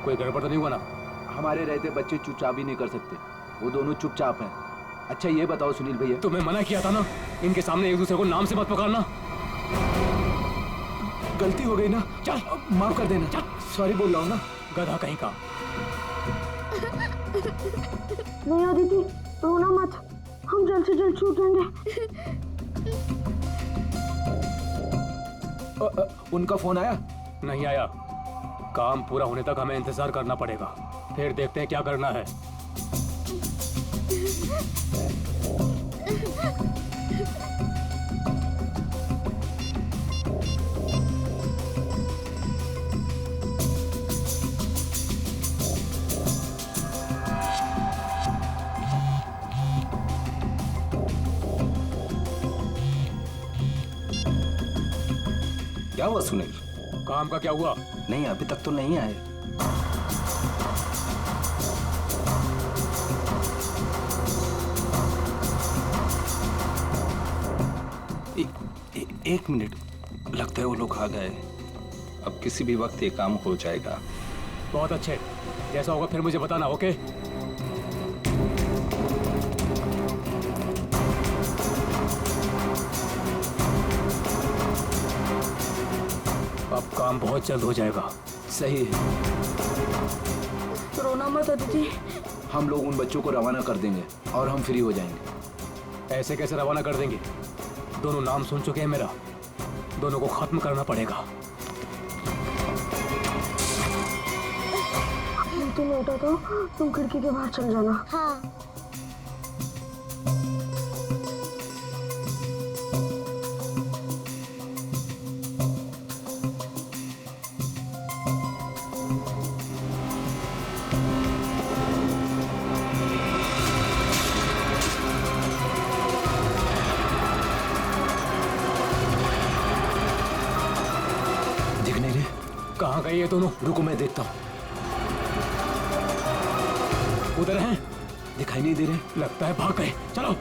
कोई गड़बड़ तो नहीं हुआ ना? हमारे रहते बच्चे चुपचाप ही नहीं कर सकते, वो दोनों चुपचाप हैं। अच्छा ये बताओ सुनील भैया, तुम्हें मना किया था ना इनके सामने एक दूसरे को नाम से मत पुकारना। गलती हो गई ना, चल माफ कर देना। सॉरी बोल रहा हूँ ना। गधा कहीं का। नहीं अदिति, रोना मत, हम जल्द से जल्द छूट जाएंगे। उनका फोन आया? नहीं आया। काम पूरा होने तक हमें इंतजार करना पड़ेगा, फिर देखते हैं क्या करना है। क्या हुआ सुनील? काम का क्या हुआ? नहीं अभी तक तो नहीं आए। एक मिनट, लगता है वो लोग आ गए। अब किसी भी वक्त ये काम हो जाएगा। बहुत अच्छे, जैसा होगा फिर मुझे बताना। ओके? अब काम बहुत जल्द हो जाएगा। सही है, रोना मत अदिति। हम लोग उन बच्चों को रवाना कर देंगे और हम फ्री हो जाएंगे। ऐसे कैसे रवाना कर देंगे? दोनों नाम सुन चुके हैं मेरा, दोनों को खत्म करना पड़ेगा। तुम लौटा तो तुम खिड़की के बाहर चल जाना। हाँ। दिख नहीं रहे? कहाँ गए ये दोनों? रुको मैं देखता हूँ। उधर हैं? दिखाई नहीं दे रहे? लगता है भाग गए। चलो।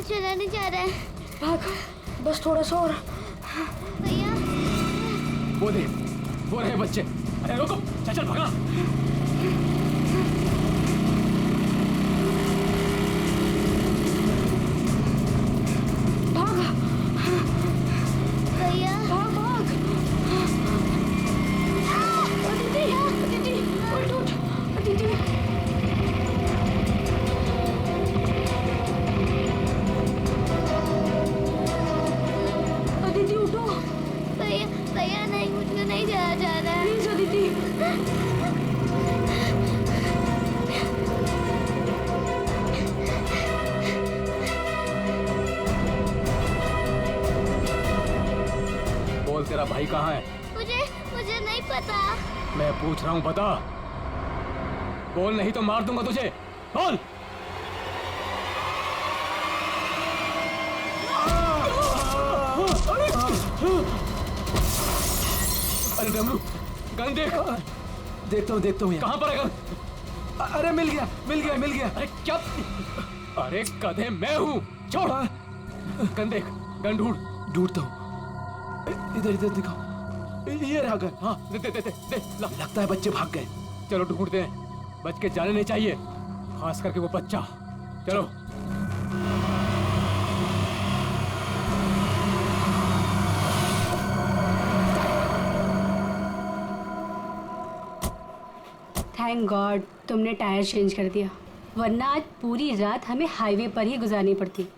चलाने जा रहा है। भाग, बस थोड़ा सा और। भैया वो देख, वो रहे बच्चे। अरे रुको, चल चल भागना। भाग भैया, भाग भाग। अदिति, अदिति, उठ उठ, अदिति। अदिति उठो। भैया भैया नहीं, मुझे नहीं जाया जा रहा है। प्लीज अदिति। बोल, तेरा भाई कहाँ है? मुझे नहीं पता। मैं पूछ रहा हूँ, बता। बोल, नहीं तो मार दूंगा तुझे। बोल। अरे डमरू, गन देख। देखता हूँ कहाँ पर है गन? अरे मिल गया। अरे क्या? अरे गधे, मैं हूँ। छोड़। गन देख, गन ढूंढता हूँ। इधर दिखाओ। ये रहा गन। हाँ, दे ला। लगता है बच्चे भाग गए। चलो ढूंढते हैं, बच के जाने नहीं चाहिए, खास करके वो बच्चा। चलो। थैंक गॉड तुमने टायर चेंज कर दिया, वरना आज पूरी रात हमें हाईवे पर ही गुजारनी पड़ती।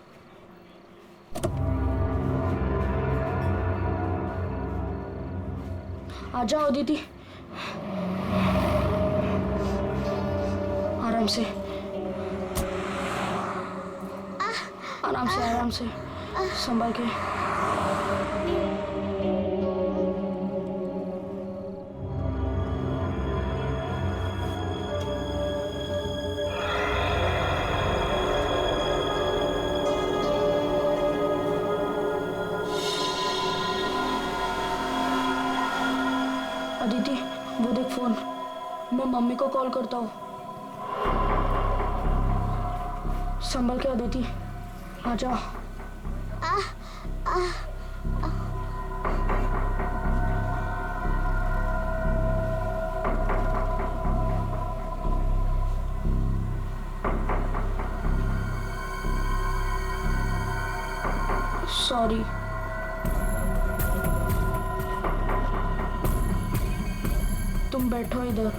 आ जाओ दीदी, आराम से, आराम से। संभाल के। अदिति, वो देख फोन। मैं मम्मी को कॉल करता हूँ। संभल के अदिति, आ जाओ। सॉरी। तुम बैठो इधर।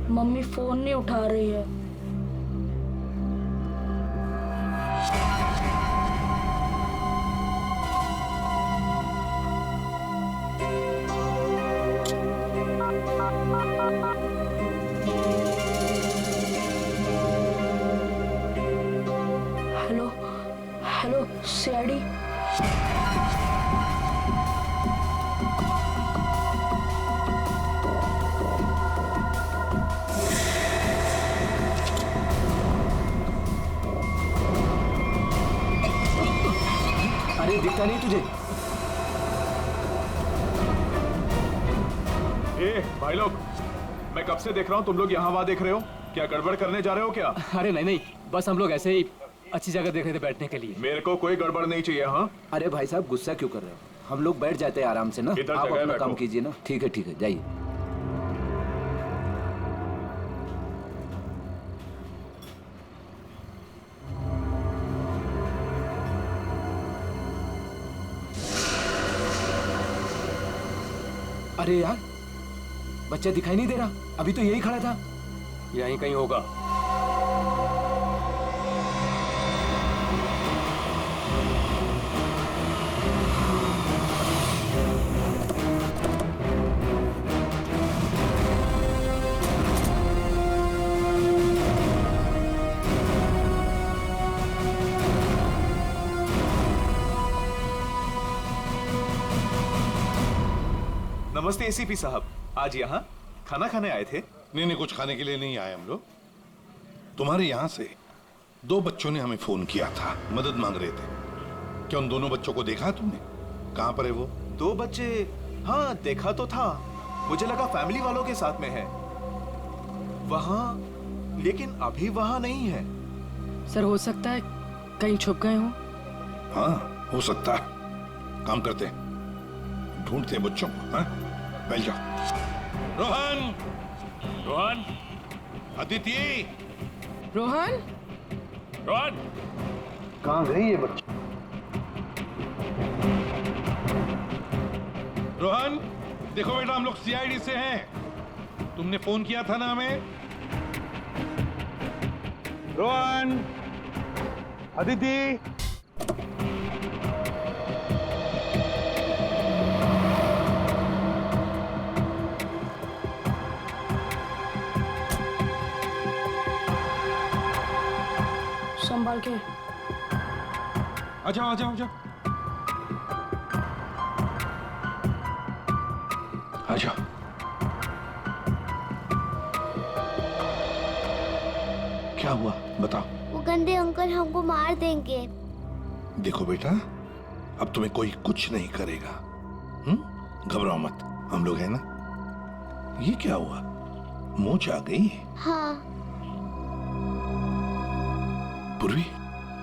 मम्मी फोन नहीं उठा रही है। Hello hello CID. अरे दिखता नहीं तुझे? ए भाई लोग, मैं कब से देख रहा हूँ तुम लोग यहाँ वहाँ देख रहे हो। क्या गड़बड़ करने जा रहे हो क्या? अरे नहीं नहीं, बस हम लोग ऐसे ही अच्छी जगह देख रहे थे बैठने के लिए। मेरे को कोई गड़बड़ नहीं चाहिए। हाँ, अरे भाई साहब, गुस्सा क्यों कर रहे हो? हम लोग बैठ जाते हैं आराम से ना। इधर आप जगह अपना बैठो। काम कीजिए ना। ठीक है, जाइए। अरे यार, बच्चा दिखाई नहीं दे रहा। अभी तो यही खड़ा था। यहीं कहीं होगा। नमस्ते एसीपी साहब, आज यहाँ खाना खाने आए थे? नहीं, कुछ खाने के लिए नहीं आए हम लोग। तुम्हारे यहाँ से 2 बच्चों ने हमें फोन किया था, मदद मांग रहे थे। क्या उन दोनों बच्चों को देखा तुमने? कहाँ पर है वो? 2 बच्चे? हाँ, देखा तो था। मुझे लगा फैमिली वालों के साथ में है वहाँ, लेकिन अभी वहाँ नहीं है। सर, हो सकता है कहीं छुप गए हों। हाँ, हो सकता है। काम करते हैं, ढूंढते हैं बच्चों को। हाँ, बैठ जाओ। रोहन, रोहन, अदिति, रोहन, रोहन, कहाँ गई ये बच्चा? रोहन, देखो बेटा, हम लोग सीआईडी से हैं। तुमने फोन किया था ना हमें? रोहन, अदिति, संभाल के। आ जाओ, आ जाओ, आ जाओ, आ जाओ। क्या हुआ बताओ। वो गंदे अंकल हमको मार देंगे। देखो बेटा, अब तुम्हें कोई कुछ नहीं करेगा। घबराओ मत, हम लोग हैं ना। ये क्या हुआ, मोच आ गई? हाँ। पूर्वी,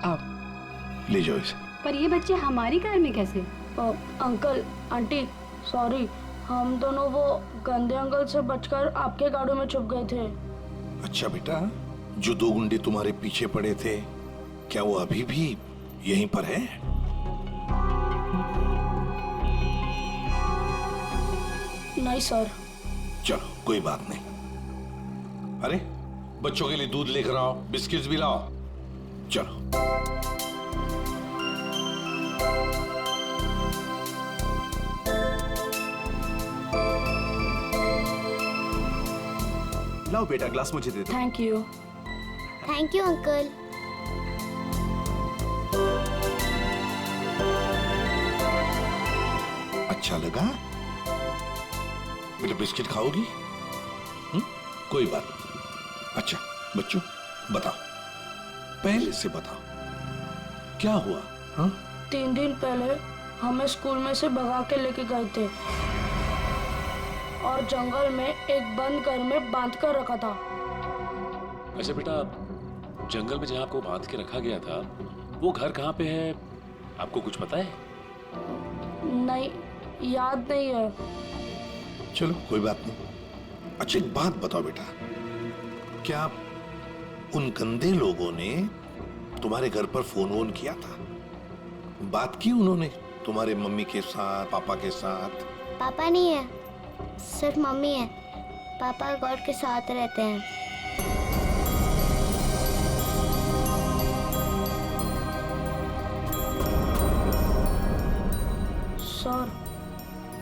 आओ। ले जाओ इसे। पर ये बच्चे हमारी कार में कैसे? अंकल आंटी सॉरी, हम दोनों वो गंदे अंकल से बचकर आपके गाड़ी में छुप गए थे। अच्छा बेटा, जो 2 गुंडे तुम्हारे पीछे पड़े थे, क्या वो अभी भी यहीं पर है? नहीं सर। चलो कोई बात नहीं। अरे बच्चों के लिए दूध लेकर आओ, बिस्किट्स भी लाओ। चलो। लाओ बेटा, ग्लास मुझे दे दो। Thank you. Thank you uncle. अच्छा लगा? बेटा बिस्किट खाओगी? कोई बात नहीं। अच्छा बच्चों बताओ, पहले से बताओ क्या हुआ? हाँ? 3 दिन पहले हमें स्कूल में से भगा के लेके गए थे और जंगल में एक बंद घर में बांध कर रखा था। अच्छा बेटा, जंगल में जहाँ आपको बांध के रखा गया था वो घर कहाँ पे है, आपको कुछ पता है? नहीं, याद नहीं है। चलो कोई बात नहीं। अच्छा एक बात बताओ बेटा, क्या उन गंदे लोगों ने तुम्हारे घर पर फोन वोन किया था? बात की उन्होंने तुम्हारे मम्मी के साथ, पापा के साथ? पापा नहीं है, सिर्फ मम्मी है। पापा गॉड के साथ रहते हैं। सर,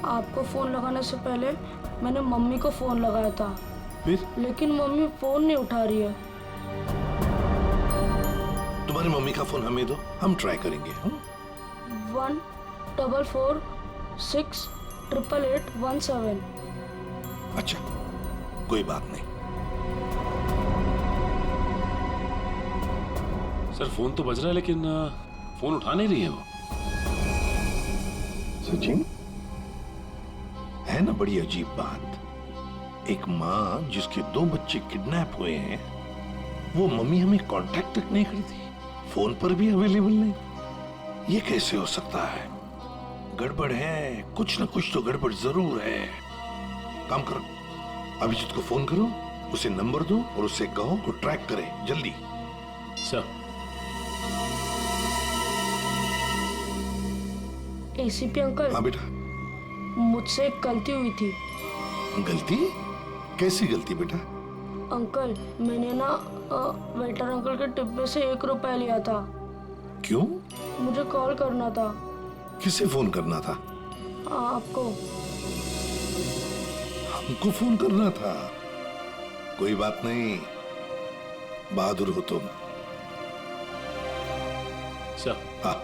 आपको फोन लगाने से पहले मैंने मम्मी को फोन लगाया था, फिर लेकिन मम्मी फोन नहीं उठा रही है। तुम्हारी मम्मी का फोन हमें दो, हम ट्राई करेंगे। 144688817। अच्छा कोई बात नहीं। सर फोन तो बज रहा है लेकिन फोन उठा नहीं रही है वो। सचिन, है ना बड़ी अजीब बात। एक माँ जिसके 2 बच्चे किडनैप हुए हैं, वो मम्मी हमें कांटेक्ट तक नहीं करती, फोन पर भी अवेलेबल नहीं। ये कैसे हो सकता है? गड़बड़ है, कुछ ना कुछ तो गड़बड़ जरूर है। काम करो, अभिजीत को फोन करो, उसे नंबर दो और उससे कहो तो ट्रैक करे जल्दी। सर। ACP uncle. हाँ बेटा। मुझसे एक गलती हुई थी। गलती? कैसी गलती बेटा? अंकल, मैंने ना वेटर अंकल के डिब्बे से 1 रुपया लिया था। क्यों? मुझे कॉल करना था। किसे फोन करना था? आपको। हमको फोन करना था? कोई बात नहीं, बहादुर हो तुम। सर। हाँ।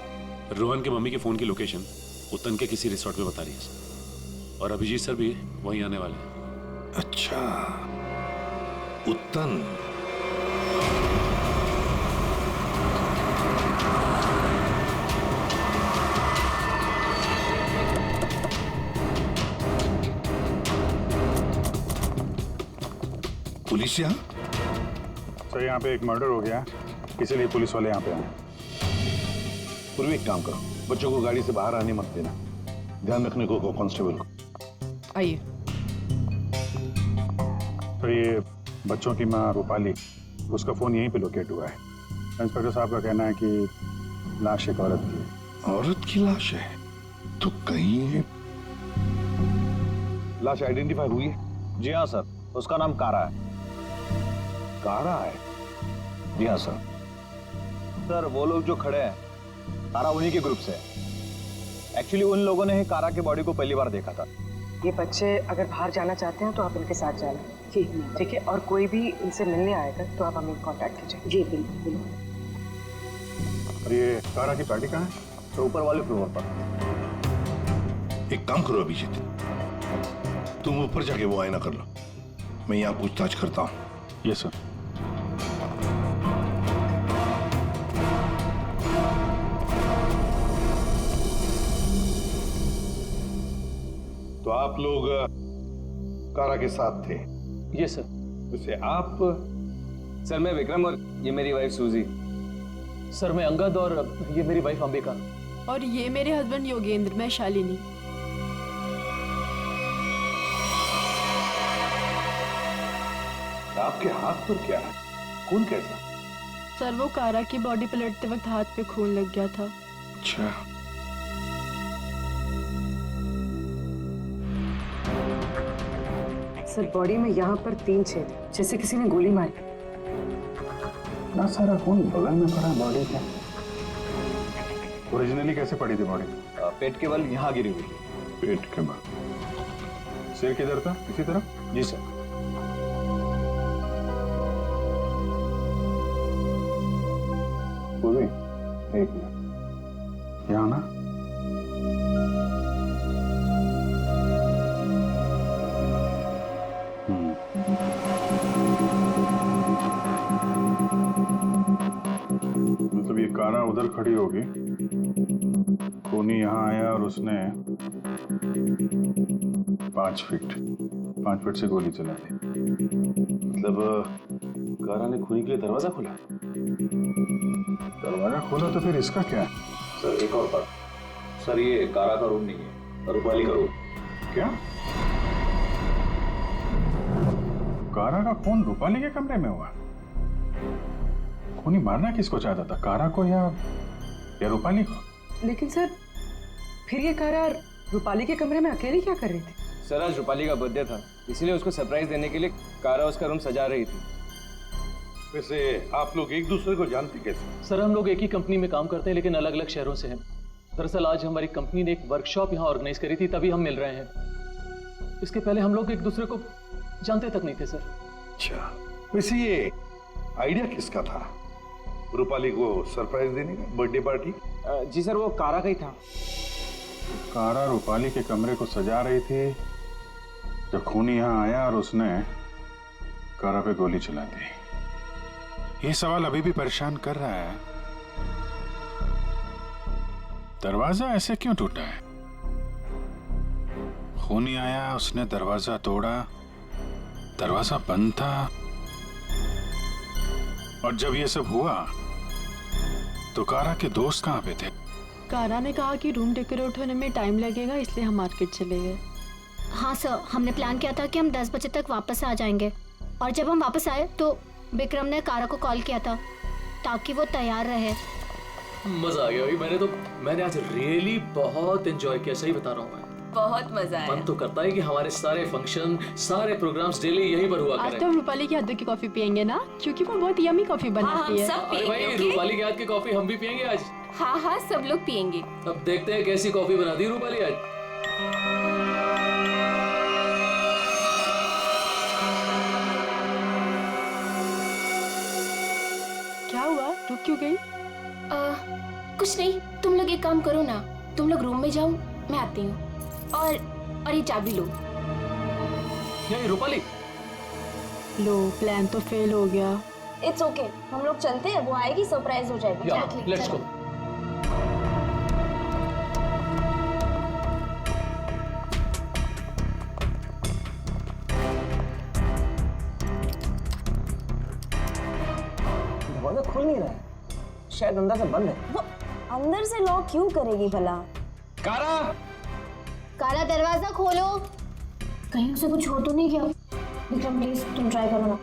रोहन के मम्मी के फोन की लोकेशन उत्तन के किसी रिसोर्ट में बता रही है सर, और अभिजीत सर भी वहीं आने वाले हैं। अच्छा, उत्तन। पुलिस यहाँ? सर यहाँ पे एक मर्डर हो गया, इसीलिए पुलिस वाले यहाँ पे आए। पूर्वी एक काम करो, बच्चों को गाड़ी से बाहर आने मत देना, ध्यान रखने को कहो कांस्टेबल को। आइए। तो ये बच्चों की माँ रूपाली, उसका फोन यहीं पे लोकेट हुआ है। इंस्पेक्टर साहब का कहना है कि लाश एक औरत की है। औरत की लाश है? तो कहीं लाश आइडेंटिफाई हुई है? जी हाँ सर, उसका नाम कारा है। कारा है? जी हाँ सर। सर वो लोग जो खड़े हैं, कारा उन्हीं के ग्रुप से है। एक्चुअली उन लोगों ने ही कारा के बॉडी को पहली बार देखा था। ये बच्चे अगर बाहर जाना चाहते हैं तो आप इनके साथ जाना। ठीक है, और कोई भी इनसे मिलने आएगा तो आप हमें कांटेक्ट कीजिए। जी बिल्कुल। और ये कारा की पार्टी कहाँ है? तो ऊपर वाले फ्लोर पर। एक काम करो अभिजीत, तुम ऊपर जाके वो आईना कर लो, मैं यहाँ पूछताछ करता हूँ। Yes sir. तो आप लोग कारा के साथ थे? ये सर। वैसे आप? सर मैं विक्रम और ये मेरी वाइफ सूजी। सर मैं अंगद और ये मेरी वाइफ अंबिका। और ये मेरे हस्बैंड योगेंद्र, मैं शालिनी। आपके हाथ पर क्या है? खून कैसा? सर वो कारा की बॉडी पलटते वक्त हाथ पे खून लग गया था। अच्छा, सर बॉडी में यहाँ पर 3 छेद, जैसे किसी ने गोली मारी। ना सारा खून बगल में पड़ा बॉडी के। ओरिजिनली कैसे पड़ी थी बॉडी? पेट के बल यहाँ गिरी हुई। पेट के बल। सिर किधर था? इसी तरफ? जी सर। पूरी एक मिनट यहाँ ना। मतलब ये कारा उधर खड़ी होगी, खूनी यहाँ आया और उसने 5 फीट से गोली चला दी। मतलब कारा ने खूनी के लिए दरवाजा खोला? दरवाजा खोला तो फिर इसका क्या है? सर एक और बात, सर ये कारा का रूम नहीं है, रूपाली का रूम। क्या? कारा का खून रूपाली के कमरे में हुआ? खूनी मारना किसको चाहता था, कारा को या रूपाली को? लेकिन सर फिर ये कारा रूपाली के कमरे में अकेली क्या कर रही थी? सर आज रूपाली का बर्थडे था, इसलिए उसको सरप्राइज देने के लिए कारा उसका रूम सजा रही थी। वैसे आप लोग एक दूसरे को जानते कैसे? सर हम लोग एक ही कंपनी में काम करते हैं लेकिन अलग अलग शहरों से हैं। दरअसल आज हमारी कंपनी ने एक वर्कशॉप यहाँ ऑर्गेनाइज करी थी, तभी हम मिल रहे हैं। इसके पहले हम लोग एक दूसरे को जानते तक नहीं थे सर। अच्छा, वैसे ये आइडिया किसका था, रूपाली को सरप्राइज देने का, बर्थडे पार्टी? जी सर वो कारा का ही था। कारा रूपाली के कमरे को सजा रही थी जब खूनी यहाँ आया और उसने कारा पे गोली चला दी। ये सवाल अभी भी परेशान कर रहा है, दरवाजा ऐसे क्यों टूटा है? खूनी आया, उसने दरवाजा तोड़ा, दरवाजा बंद था, और जब ये सब हुआ तो कारा के दोस्त कहाँ पे थे? कारा ने कहा कि रूम डेकोरेट होने में टाइम लगेगा, इसलिए हम मार्केट चले गए। हाँ सर, हमने प्लान किया था कि हम 10 बजे तक वापस आ जाएंगे, और जब हम वापस आए तो विक्रम ने कारा को कॉल किया था ताकि वो तैयार रहे। मजा आ गया भाई, मैंने आज रियली बहुत एंजॉय किया, सही बता रहा हूँ मैं। बहुत मजा आया। मन तो करता है कि हमारे सारे फंक्शन, सारे प्रोग्राम्स डेली यहीं पर हुआ आज करें। तो हम रूपाली के हाथ की कॉफी पियेंगे ना, क्योंकि वो बहुत यम्मी कॉफी बनाती है। अरे भाई रूपाली के हाथ की कॉफी हम भी पियेंगे आज। हाँ हाँ सब लोग पियेंगे। अब देखते हैं कैसी कॉफी बनाती है रूपाली आज। क्या हुआ, रुक क्यों गई? कुछ नहीं, तुम लोग एक काम करो ना, तुम लोग रूम में जाओ, मैं आती हूँ। और ये चाबी लो। ये रूपाली, लो प्लान तो फेल हो गया। इट्स ओके, हम लोग चलते हैं, वो आएगी सरप्राइज हो जाएगी। Let's go. दरवाजा खुल नहीं रहा है, शायद अंदर से बंद है। वो अंदर से लॉक क्यों करेगी भला? कारा, कारा दरवाजा खोलो। कहीं उसे कुछ हो तो नहीं गया? विक्रम प्लीज तुम ट्राई करो ना।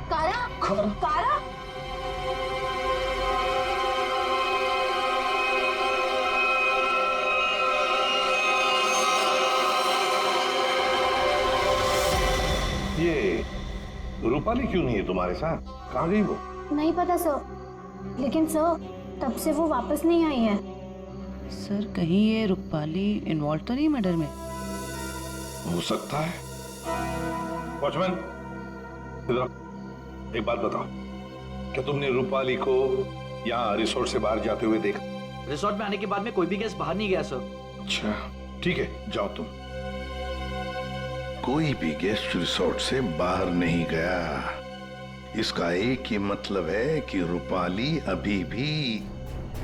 कारा, कारा, ये रूपाली क्यों नहीं है तुम्हारे साथ? कहाँ गई वो? नहीं पता सर, लेकिन सर तब से वो वापस नहीं आई है। सर कहीं ये रूपाली इन्वॉल्व तो नहीं मर्डर में? हो सकता है। वॉचमैन, एक बात बताओ, क्या तुमने रूपाली को यहाँ रिसोर्ट से बाहर जाते हुए देखा? रिसोर्ट में आने के बाद में कोई भी गेस्ट बाहर नहीं गया सर। अच्छा ठीक है, जाओ तुम। कोई भी गेस्ट रिसोर्ट से बाहर नहीं गया, इसका एक ही मतलब है कि रूपाली अभी भी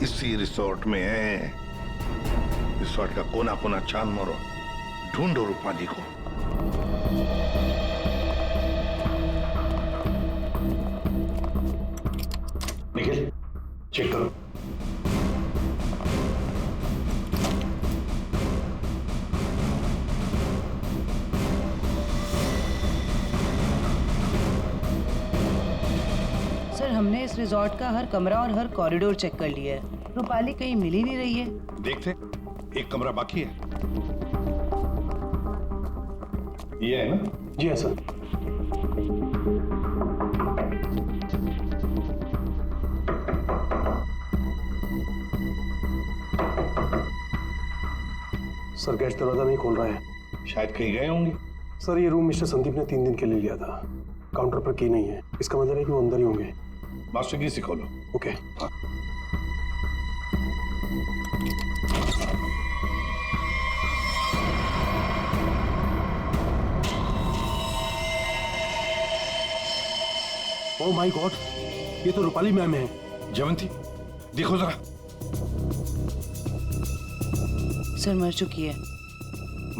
इसी रिसोर्ट में है। रिसोर्ट का कोना कोना छान मारो, ढूंढो रूपाली को। निखिल, चेक करो। रिजॉर्ट का हर कमरा और हर कॉरिडोर चेक कर लिया है। रूपाली कहीं मिल ही नहीं रही है। देखते, एक कमरा बाकी है। ये है ना? जी हाँ सर। सर गेस्ट दरवाजा नहीं खोल रहा है। शायद कहीं गए होंगे। सर ये रूम मिस्टर संदीप ने 3 दिन के लिए लिया था। काउंटर पर की नहीं है, इसका मतलब है कि वो अंदर ही होंगे। मास्टर की से खोलो। ओके। हाँ। ओह माय गॉड, ये तो रूपाली मैम है। जयवंती देखो जरा। सर मर चुकी है।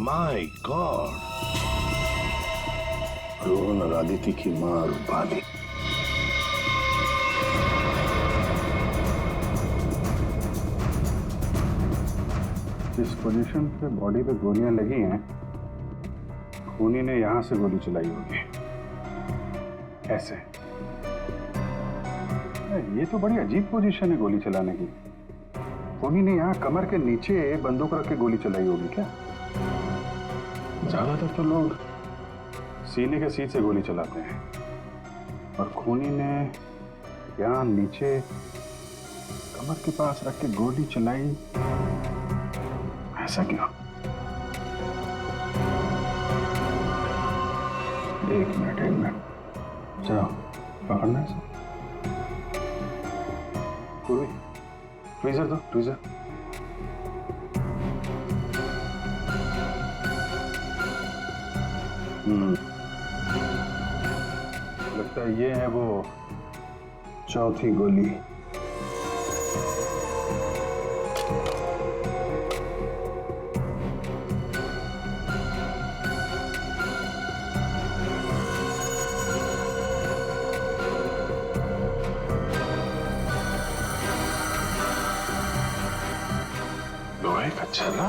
माय गॉड, रोहन और आदित्य की मां रूपाली। जिस पोजीशन पे बॉडी पे गोलियां लगी हैं, खूनी ने यहां से गोली चलाई होगी। ऐसे। ये तो बड़ी अजीब पोजीशन है गोली चलाने की। खूनी ने यहाँ कमर के नीचे बंदूक रख के गोली चलाई होगी क्या? ज्यादातर तो लोग सीने के सीट से गोली चलाते हैं, और खूनी ने यहाँ नीचे कमर के पास रख के गोली चलाई। ऐसा क्यों? एक मिनट चलो पकड़ना है। पूर्वी ट्वीजर दो, ट्वीजर। लगता है ये है वो चौथी गोली। चला,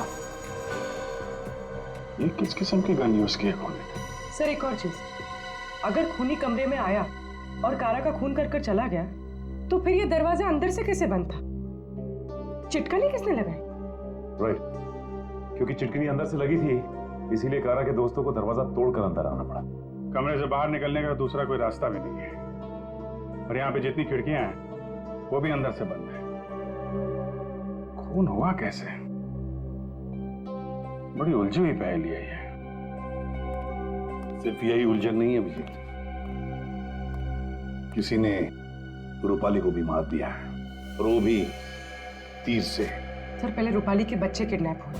ये किस किस्म की गन यूज की है खूनी ने? सर एक और चीज, अगर खूनी कमरे में आया और कारा का खून कर चला गया, तो फिर ये दरवाजा अंदर से कैसे बंद था? चिटकनी किसने लगाई? राइट, क्योंकि चिटकनी अंदर से लगी थी, इसीलिए कारा के दोस्तों को दरवाजा तोड़कर अंदर आना पड़ा। कमरे से बाहर निकलने का दूसरा कोई रास्ता भी नहीं है, और यहाँ पे जितनी खिड़कियां हैं वो भी अंदर से बंद है। खून हुआ कैसे? बड़ी उलझी हुई पहेली है ये। सिर्फ यही उलझन नहीं है अभिजीत, किसी ने रूपाली को भी मार दिया है, और वो भी तीर से। सर पहले रूपाली के बच्चे किडनैप हुए,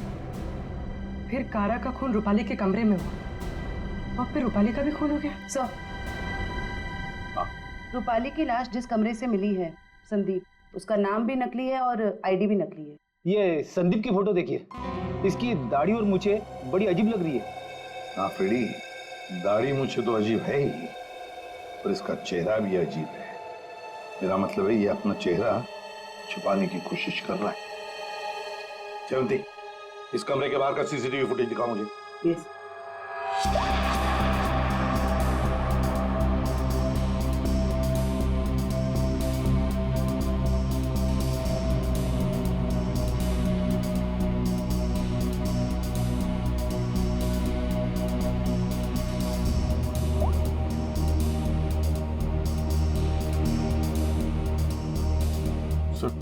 फिर कारा का खून रूपाली के कमरे में हुआ, और फिर रूपाली का भी खून हो गया। सर रूपाली की लाश जिस कमरे से मिली है, संदीप, उसका नाम भी नकली है और आईडी भी नकली है। ये संदीप की फोटो देखिए, इसकी दाढ़ी और मूछें बड़ी अजीब लग रही है। हाँ फ्रेडी, दाढ़ी मूछें तो अजीब है ही, पर इसका चेहरा भी अजीब है। मेरा मतलब है ये अपना चेहरा छुपाने की कोशिश कर रहा है। जयवंती, इस कमरे के बाहर का सीसीटीवी फुटेज दिखाओ मुझे। यस।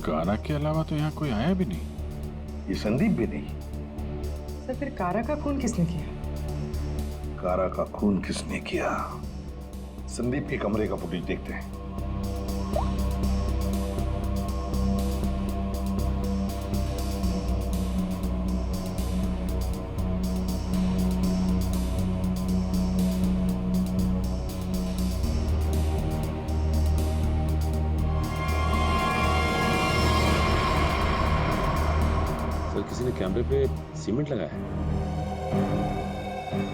कारा के अलावा तो यहाँ कोई आया भी नहीं। ये संदीप भी नहीं। सर फिर कारा का खून किसने किया? कारा का खून किसने किया? संदीप के कमरे का फुटेज देखते हैं। किसी ने कैमरे पे सीमेंट लगाया है।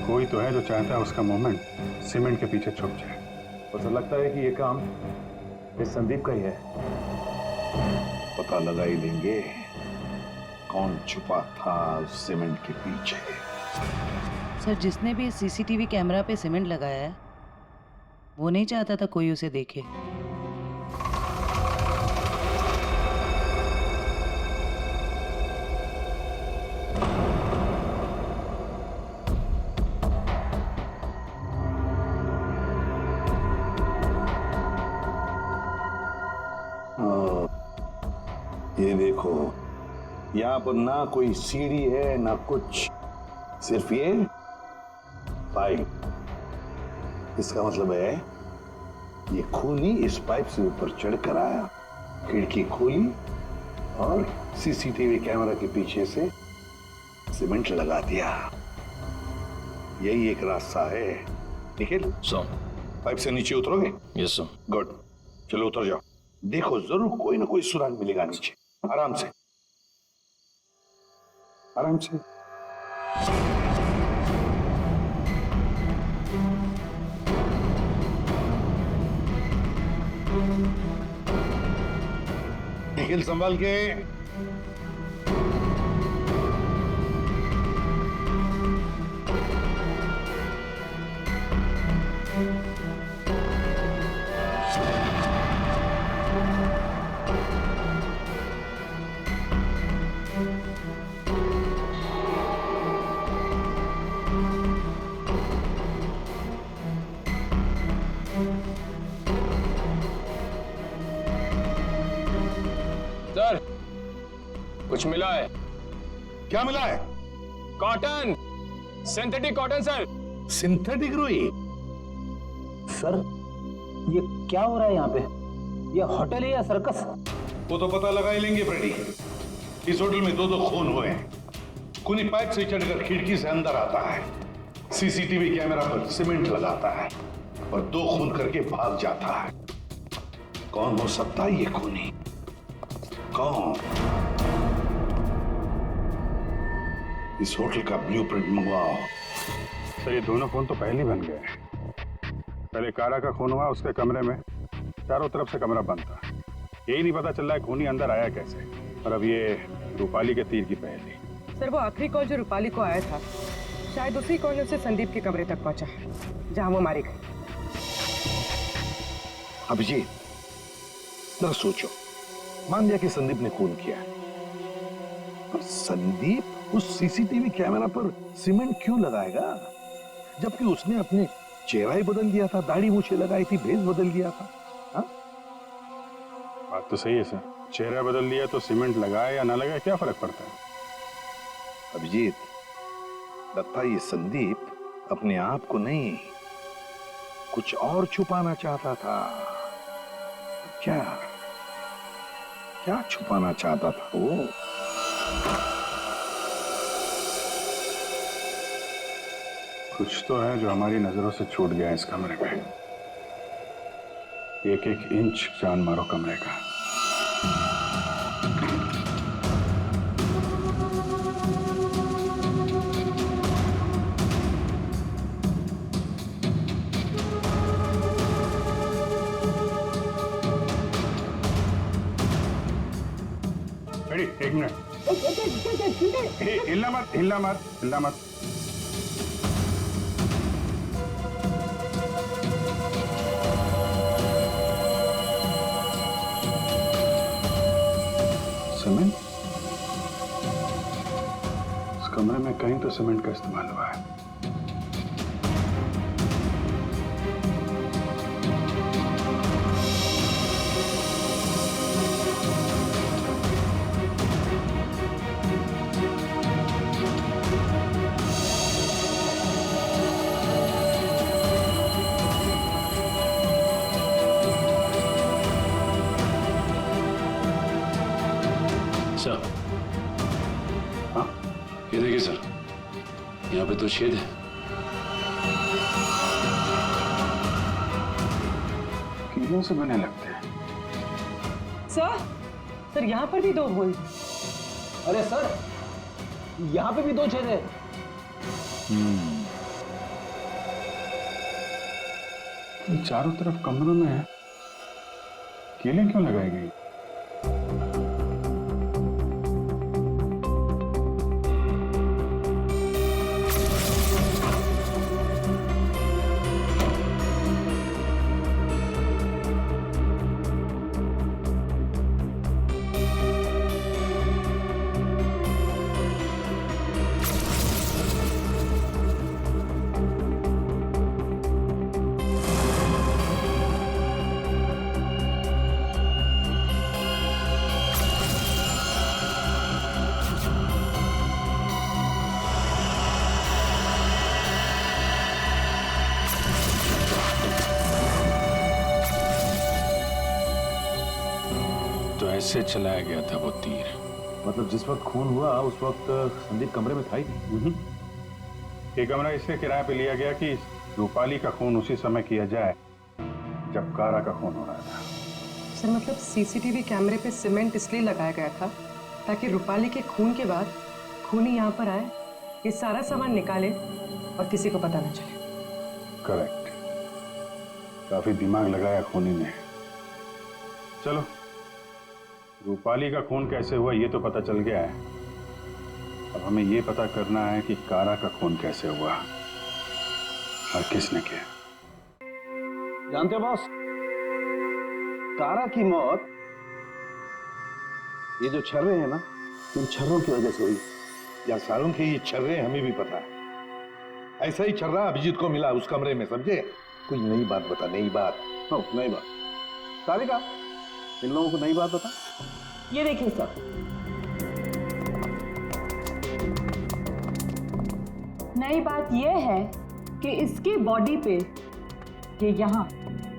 कोई तो है जो चाहता है उसका मूवमेंट सीमेंट के पीछे छुप जाए। बस लगता है कि ये काम इस संदीप का ही है। पता लगा ही लेंगे कौन छुपा था सीमेंट के पीछे। सर जिसने भी सीसीटीवी कैमरा पे सीमेंट लगाया है, वो नहीं चाहता था कोई उसे देखे। ये देखो, यहाँ पर ना कोई सीढ़ी है ना कुछ, सिर्फ ये पाइप। इसका मतलब है ये खूनी इस पाइप से ऊपर चढ़कर आया, खिड़की खोली और सीसीटीवी कैमरा के पीछे से सीमेंट लगा दिया। यही एक रास्ता है। निखिल, पाइप से नीचे उतरोगे? Yes sir. गुड, चलो उतर जाओ। देखो जरूर कोई ना कोई सुराग मिलेगा नीचे। आराम से, आराम से। निखिल संभाल के। सर, कुछ मिला है। क्या मिला है? Cotton, synthetic cotton sir. Synthetic रुई? सर, ये क्या हो रहा है यहाँ पे? ये होटल है या सर्कस? वो तो पता लगा ही लेंगे फ्रेडी। इस होटल में 2 खून हुए हैं। खूनी पाइप से चढ़कर खिड़की से अंदर आता है, सीसीटीवी कैमरा पर सीमेंट लगाता है और 2 खून करके भाग जाता है। कौन हो सकता है ये खूनी? कौन? इस होटल का ब्लूप्रिंट मंगवाओ। सर, ये दोनों खून तो पहले बन गए। पहले कारा का खून हुआ, उसके कमरे में चारों तरफ से कमरा बंद था। यही नहीं पता चल रहा है खूनी अंदर आया कैसे। और अब ये रूपाली के तीर की पहेली। सर, वो आखिरी कॉल जो रूपाली को आया था, शायद उसी कॉल में उसे संदीप के कमरे तक पहुंचा, जहां वो मारी गई। अभिजीत, जरा सोचो, मान लिया कि संदीप ने खून किया, पर संदीप उस सीसीटीवी कैमरा पर सीमेंट क्यों लगाएगा, जबकि उसने अपने चेहरा ही बदल दिया था, दाढ़ी मूछें लगाई थी, भेष बदल गया था। हा? बात तो सही है सर, चेहरा बदल दिया तो सीमेंट लगाए या ना लगाए क्या फर्क पड़ता है? अभिजीत, लगता है ये संदीप अपने आप को नहीं, कुछ और छुपाना चाहता था। क्या क्या छुपाना चाहता था वो? कुछ तो है जो हमारी नजरों से छूट गया इस कमरे में। 1-1 इंच जान मारो कमरे का। एक मिनट, हिलना मत, हिलना मत, हिलना मत। सीमेंट? इस कमरे में कहीं तो सीमेंट का इस्तेमाल हुआ है। सर, ये देखिए सर, यहाँ पे तो छेद है। कीलों से बने लगते हैं। सर, यहाँ पर भी 2 होल। अरे सर, यहाँ पे भी 2 छेद है। चारों तरफ कमरों में है, कीलें क्यों लगाई गई? ऐसे चलाया गया था वो तीर। मतलब जिस वक्त खून हुआ उस वक्त संदीप कमरे में था ही नहीं। ये कमरा इसलिए किराए पे लिया गया कि रूपाली का खून उसी समय किया जाए जब कारा का खून हो रहा था। सर मतलब सीसीटीवी कैमरे पे सीमेंट इसलिए लगाया गया था ताकि रूपाली के खून के बाद खूनी यहाँ पर आए, ये सारा सामान निकाले और किसी को पता न चले। करेक्ट, काफी दिमाग लगाया खूनी ने। चलो, रूपाली का खून कैसे हुआ ये तो पता चल गया है। अब हमें ये पता करना है कि कारा का खून कैसे हुआ और किसने किया। जानते हो बॉस, कारा की मौत ये जो छर्रे हैं ना, इन छर्रों की वजह से हुई। या सालों के ये छर्रे हमें भी पता है। ऐसा ही छर्रा अभिजीत को मिला उस कमरे में, समझे? कोई नई बात बता, नई बात। नई बात। सारिका, इन लोगों को नई बात बता। ये देखिए सर, नई बात यह है कि इसकी बॉडी पे ये यहाँ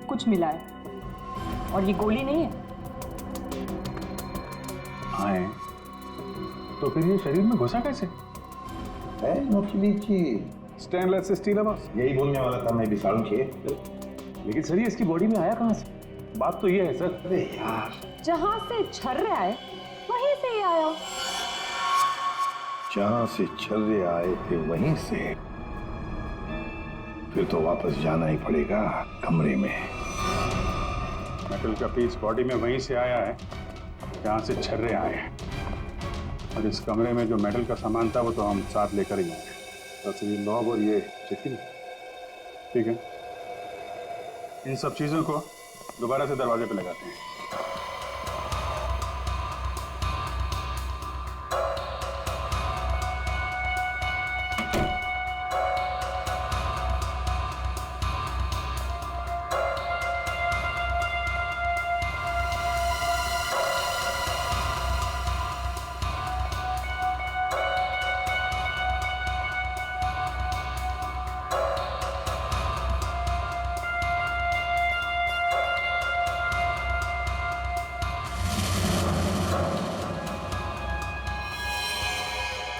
कुछ मिला है और ये गोली नहीं है। आए तो फिर ये शरीर में घुसा कैसे? स्टेनलेस स्टील है बॉस। यही बोलने वाला था मैं भी सालों के। लेकिन सर ये इसकी बॉडी में आया कहां से? बात तो ये है सर। अरे यार, जहां से छर्रे आए वहीं से ही आया। जहां से छर्रे आए थे वहीं से, फिर तो वापस जाना ही पड़ेगा कमरे में। मेटल का पीस बॉडी में वहीं से आया है जहां से छर्रे आए हैं, और इस कमरे में जो मेटल का सामान था वो तो हम साथ लेकर ही आए। बस ये नॉब और ये चिट्ठी, ठीक है। इन सब चीजों को दोबारा से दरवाजे पे लगाते हैं।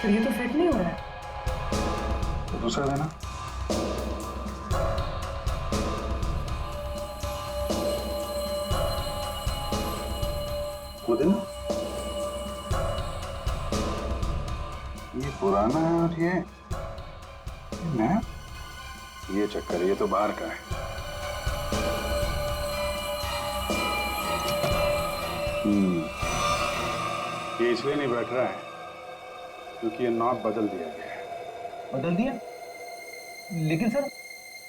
पर ये तो फिट नहीं हो रहा है। तो दूसरा देना। वो देना। ये पुराना है और ये नया। ये चक्कर, ये तो बाहर का है। ये इसलिए नहीं बैठ रहा है क्योंकि ये नॉब बदल दिया गया है। बदल दिया? लेकिन सर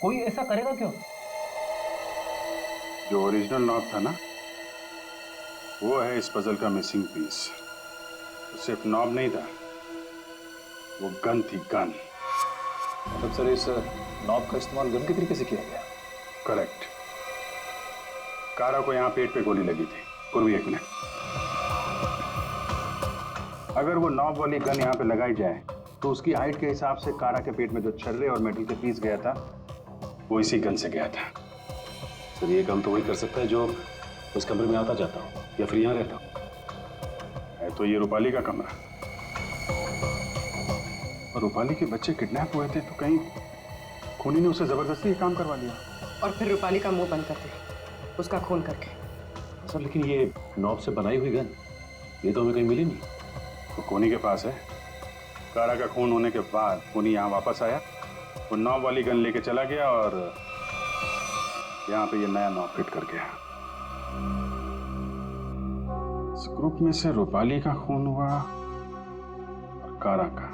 कोई ऐसा करेगा क्यों? जो ओरिजिनल नॉब था ना, वो है इस पजल का मिसिंग पीस। सिर्फ नॉब नहीं था, वो गन थी, गन। मतलब सर इस नॉब का इस्तेमाल गन के तरीके से किया गया? करेक्ट। कारा को यहाँ पेट पे गोली लगी थी। पूर्वी, एक मिनट। अगर वो नॉब वाली गन यहाँ पे लगाई जाए तो उसकी हाइट के हिसाब से कारा के पेट में जो छर्रे और मेटल के पीस गया था वो इसी गन से गया था। सर ये काम तो वही कर सकता है जो उस कमरे में आता जाता हो या फिर यहाँ रहता हो। है तो ये रूपाली का कमरा, और रूपाली के बच्चे किडनैप हुए थे तो कहीं खूनी ने उसे जबरदस्ती ये काम करवा लिया और फिर रूपाली का मुंह बंद कर दिया, उसका खून करके। सर लेकिन ये नॉब से बनाई हुई गन, ये तो हमें कहीं मिली नहीं। तो खूनी के पास है। कारा का खून होने के बाद खूनी यहाँ वापस आया, वो नॉब वाली गन लेके चला गया और यहाँ पे ये नया नॉब फिट कर गया। इस ग्रुप में से रूपाली का खून हुआ और कारा का।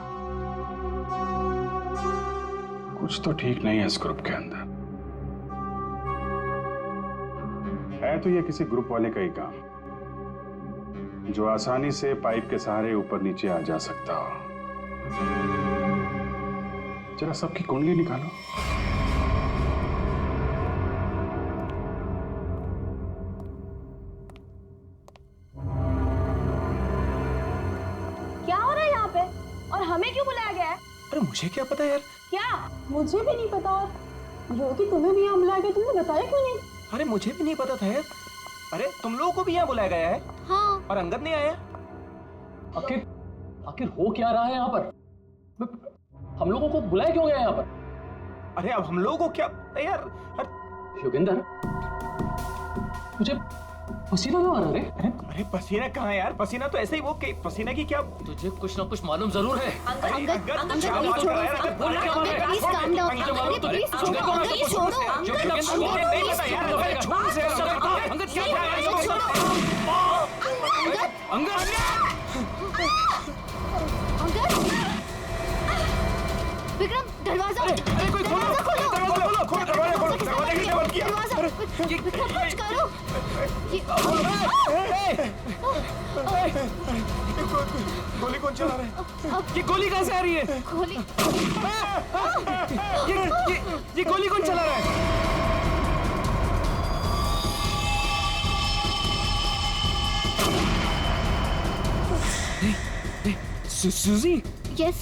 कुछ तो ठीक नहीं है इस ग्रुप के अंदर। है तो ये किसी ग्रुप वाले का ही काम जो आसानी से पाइप के सहारे ऊपर नीचे आ जा सकता हो। जरा सबकी कुंडली निकालो। क्या हो रहा है यहाँ पे और हमें क्यों बुलाया गया है? अरे मुझे क्या पता यार। क्या? मुझे भी नहीं पता। और रोकी, तुम्हें भी यहाँ बुलाया गया, तुमने बताया क्यों नहीं? अरे मुझे भी नहीं पता था यार। अरे तुम लोगों को भी यहाँ बुलाया गया है? हाँ। और अंगद नहीं आया? आखिर हो क्या रहा है यहाँ पर? हम लोगों को बुलाया क्यों गया यहाँ पर? अरे अब हम लोगों को क्या यार? योगेंद्र, मुझे पसीना क्यों आ रहा है? अरे पसीना कहाँ यार? पसीना तो ऐसे ही वो पसीना की क्या? तुझे कुछ ना कुछ मालूम जरूर है। विक्रम, दरवाजा खोलो। विक्रम, कुछ करो। गोली कौन चला रहा है? ये गोली कहाँ से आ रही है? ये गोली कौन चला रहा है? सूजी? यस।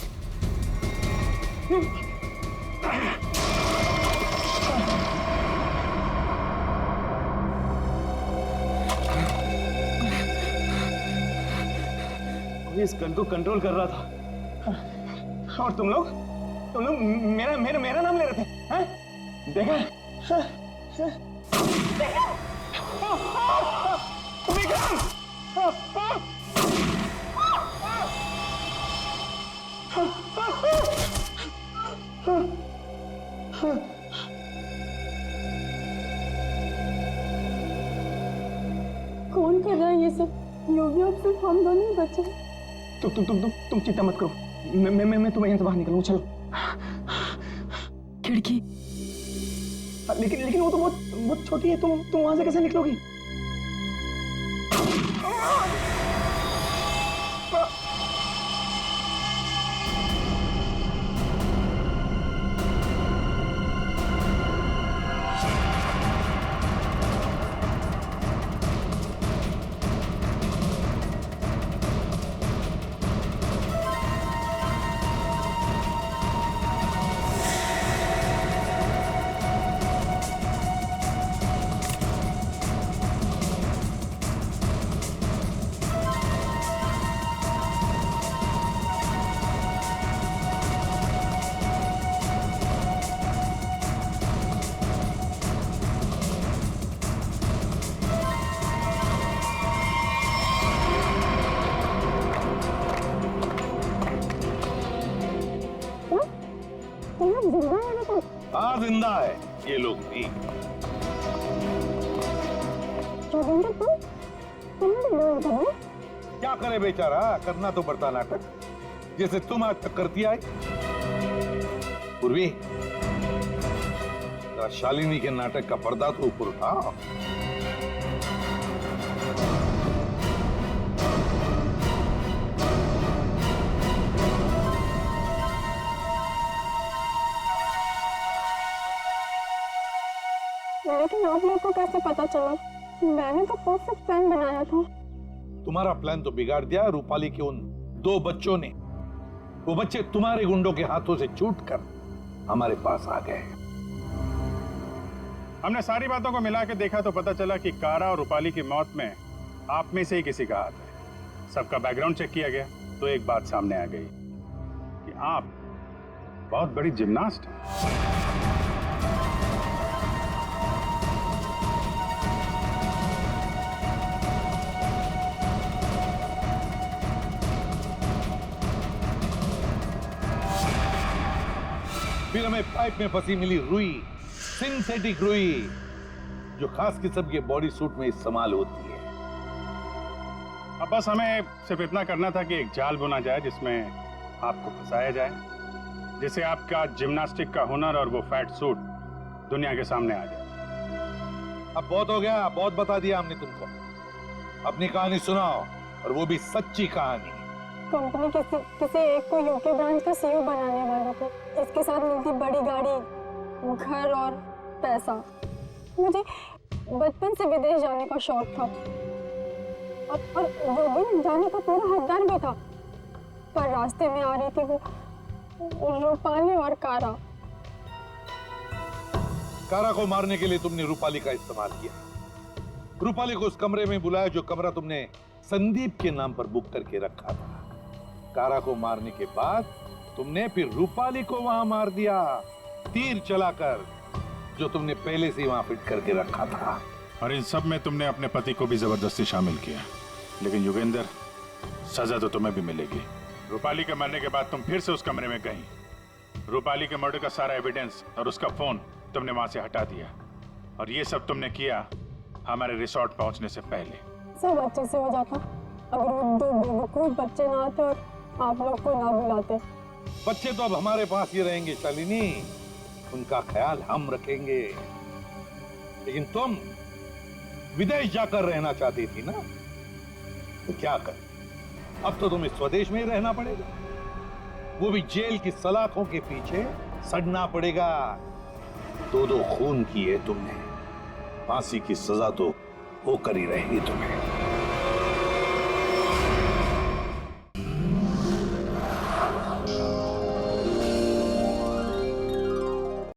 इस गन को कंट्रोल कर रहा था और तुम लोग मेरा नाम ले रहे थे, हैं? देखा? कौन कर रहा है ये सब? योगी, अब सिर्फ हम दोनों ही बचे। तुम चिंता मत करो, मैं तुम्हें यहाँ से बाहर निकलूंगा। चलो। खिड़की। लेकिन वो तो बहुत छोटी है, तुम वहां से कैसे निकलोगी? हाँ, जिंदा है ये लोग भी। क्या करे बेचारा, करना तो पड़ता नाटक, जैसे तुम आज तक करती आए। पूर्वी, शालिनी के नाटक का पर्दा तो ऊपर उठा। लेकिन आप लोग को कैसे पता चला? मैंने तो परफेक्ट प्लान बनाया था। तुम्हारा प्लान तो बिगाड़ दिया रूपाली के उन 2 बच्चों ने। वो बच्चे तुम्हारे गुंडों के हाथों से छूटकर हमारे पास आ गए। हमने सारी बातों को मिला के देखा तो पता चला कि कारा और रूपाली की मौत में आप में से ही किसी का हाथ है। सबका बैकग्राउंड चेक किया गया तो एक बात सामने आ गई कि आप बहुत बड़ी जिम्नास्ट हैं। फिर हमें पाइप में फंसी मिली रुई, सिंथेटिक रुई, जो खास किस्म के बॉडी सूट में इस्तेमाल होती है। अब बस हमें सिर्फ इतना करना था कि एक जाल बुना जाए जिसमें आपको फंसाया जाए, जिससे आपका जिम्नास्टिक का हुनर और वो फैट सूट दुनिया के सामने आ जाए। अब बहुत हो गया, बहुत बता दिया हमने तुमको। अपनी कहानी सुनाओ, और वो भी सच्ची कहानी। कंपनी किसी एक को यूके ब्रांच का सीईओ बनाने वाली थी, इसके साथ मिलती बड़ी गाड़ी, घर और पैसा। मुझे बचपन से विदेश जाने का शौक था और योगी जाने का पूरा हकदार भी था, पर रास्ते में आ रही थी वो रूपाली और कारा। कारा को मारने के लिए तुमने रूपाली का इस्तेमाल किया, रूपाली को उस कमरे में बुलाया जो कमरा तुमने संदीप के नाम पर बुक करके रखा था। कारा को मारने के बाद तुमने फिर रूपाली को वहां मार दिया, तीर चलाकर, जो तुमने पहले से वहां फिट करके रखा था। और इन सब में तुमने अपने पति को भी जबरदस्ती शामिल किया। लेकिन योगेंद्र, सजा तो तुम्हें भी मिलेगी। रूपाली के मरने के बाद तुम फिर से उस कमरे में गई। रूपाली के मर्डर का सारा एविडेंस और उसका फोन तुमने वहां से हटा दिया। और ये सब तुमने किया हमारे रिसोर्ट पहुंचने से पहले। सब अच्छे से हो जाता अगर वो दो बेवकूफ बच्चे ना आते और आप लोग को ना बुलाते। बच्चे तो अब हमारे पास ही रहेंगे शालिनी, उनका ख्याल हम रखेंगे। लेकिन तुम विदेश जाकर रहना चाहती थी ना, तो क्या कर, अब तो तुम्हें स्वदेश में ही रहना पड़ेगा, वो भी जेल की सलाखों के पीछे सड़ना पड़ेगा। दो खून किए तुमने, फांसी की सजा तो होकर ही रहेगी तुम्हें।